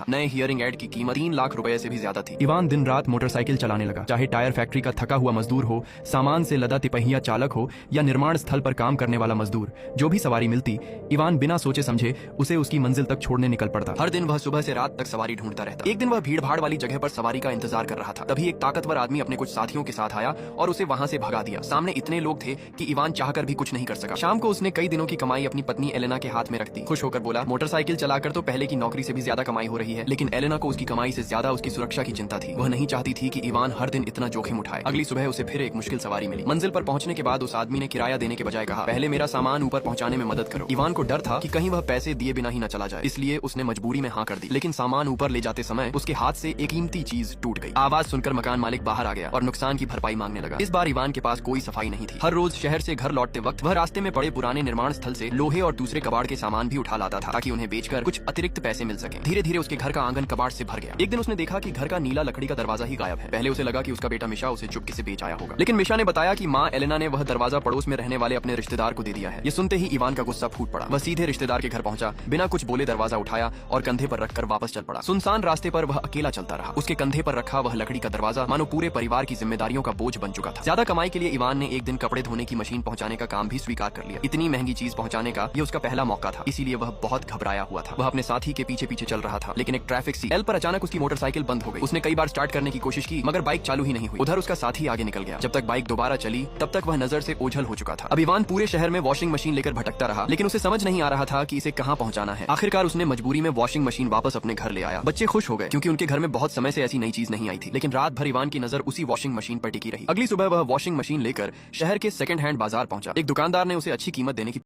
था। नए hearing aid की कीमत 3 लाख रुपए से भी ज्यादा थी। इवान दिन रात मोटरसाइकिल चलाने लगा, चाहे टायर फैक्ट्री का थका हुआ मजदूर हो, सामान से लदा तिपहिया चालक हो या निर्माण स्थल पर काम करने वाला मजदूर। जो भी सवारी मिलती, इवान बिना सोचे समझे उसे उसकी मंजिल तक छोड़ने निकल पड़ता। हर दिन वह सुबह से रात तक सवारी ढूंढता रहता। एक दिन वह भीड़ भाड़ वाली जगह पर सवारी का इंतजार कर रहा था। तभी एक ताकतवर आदमी अपने कुछ साथियों के साथ आया और उसे वहां से भगा दिया। सामने इतने लोग थे कि इवान चाहकर भी कुछ नहीं कर सका। शाम को उसने कई दिनों की कमाई अपनी पत्नी एलेना के हाथ में रख दी। खुश होकर बोला, मोटरसाइकिल चलाकर तो पहले की नौकरी से भी ज्यादा कमाई हो रही है। लेकिन एलेना को उसकी कमाई से ज्यादा उसकी सुरक्षा की चिंता थी। वह नहीं चाहती थी कि इवान हर दिन इतना जोखिम उठाए। अगली सुबह उसे फिर एक मुश्किल सवारी मिली। मंजिल पर पहुंचने के बाद उस आदमी ने किराया देने के बजाय कहा, पहले मेरा सामान ऊपर पहुंचाने में मदद करो। इवान को डर था कि कहीं वह पैसे दिए बिना ही न चला जाए, इसलिए उसने मजबूरी में हाँ कर दी। लेकिन सामान ऊपर ले जाते समय उसके हाथ से एक कीमती चीज टूट गई। आवाज सुनकर मकान मालिक बाहर आ गया और नुकसान की भरपाई मांगने लगा। इस बार इवान के पास कोई सफाई नहीं थी। हर रोज शहर से घर लौटते वक्त वह रास्ते में पड़े पुराने निर्माण स्थल से लोहे और दूसरे कबाड़ के सामान भी उठा लाता था, ताकि उन्हें बेचकर कुछ अतिरिक्त पैसे मिल सके। धीरे धीरे उसके घर का आंगन कबाड़ से भर गया। एक दिन उसने देखा कि घर का नीला लकड़ी का दरवाजा ही गायब है। पहले उसे लगा कि उसका बेटा मिशा उसे चुपके से बेच आया होगा, लेकिन मिशा ने बताया कि माँ एलेना ने वह दरवाजा पड़ोस में रहने वाले अपने रिश्तेदार को दे दिया है। ये सुनते ही इवान का गुस्सा फूट पड़ा। वह सीधे रिश्तेदार के घर पहुंचा, बिना कुछ बोले दरवाजा उठाया और कंधे पर रखकर वापस चल पड़ा। सुनसान रास्ते पर वह अकेला चलता रहा। उसके कंधे पर रखा वह लकड़ी का दरवाजा मानो पूरे परिवार की जिम्मेदारियों का बोझ बन चुका था। ज्यादा कमाई के लिए इवान ने एक दिन कपड़े धोने की मशीन पहुंचाने का काम भी स्वीकार कर लिया। इतनी महंगी चीज पहुंचाने का ये उसका पहला मौका था, इसीलिए वह बहुत घबराया हुआ था। वह अपने साथी के पीछे पीछे चल रहा था, लेकिन एक ट्रैफिक सिग्नल पर अचानक उसकी मोटरसाइकिल बंद हो गई। उसने कई बार स्टार्ट करने की कोशिश की, मगर बाइक चालू ही नहीं हुई। उधर उसका साथी आगे निकल गया। जब तक बाइक दोबारा चली, तब तक वह नजर से ओझल हो चुका था। अब इवान पूरे शहर में वॉशिंग मशीन लेकर भटकता रहा, लेकिन उसे समझ नहीं आ रहा था कि इसे कहां पहुंचाना है। आखिरकार उसने मजबूरी में वॉशिंग मशीन वापस अपने घर ले आया। बच्चे खुश हो गए क्योंकि उनके घर में बहुत समय से ऐसी नई चीज नहीं आई थी। लेकिन रात भर इवान की नजर उसी वॉशिंग मशीन पर टिकी रही। अगली सुबह वह वॉशिंग मशीन लेकर शहर के सेकंड हैंड बाजार पहुंचा। एक दुकानदार ने उसे अच्छी कीमत देने की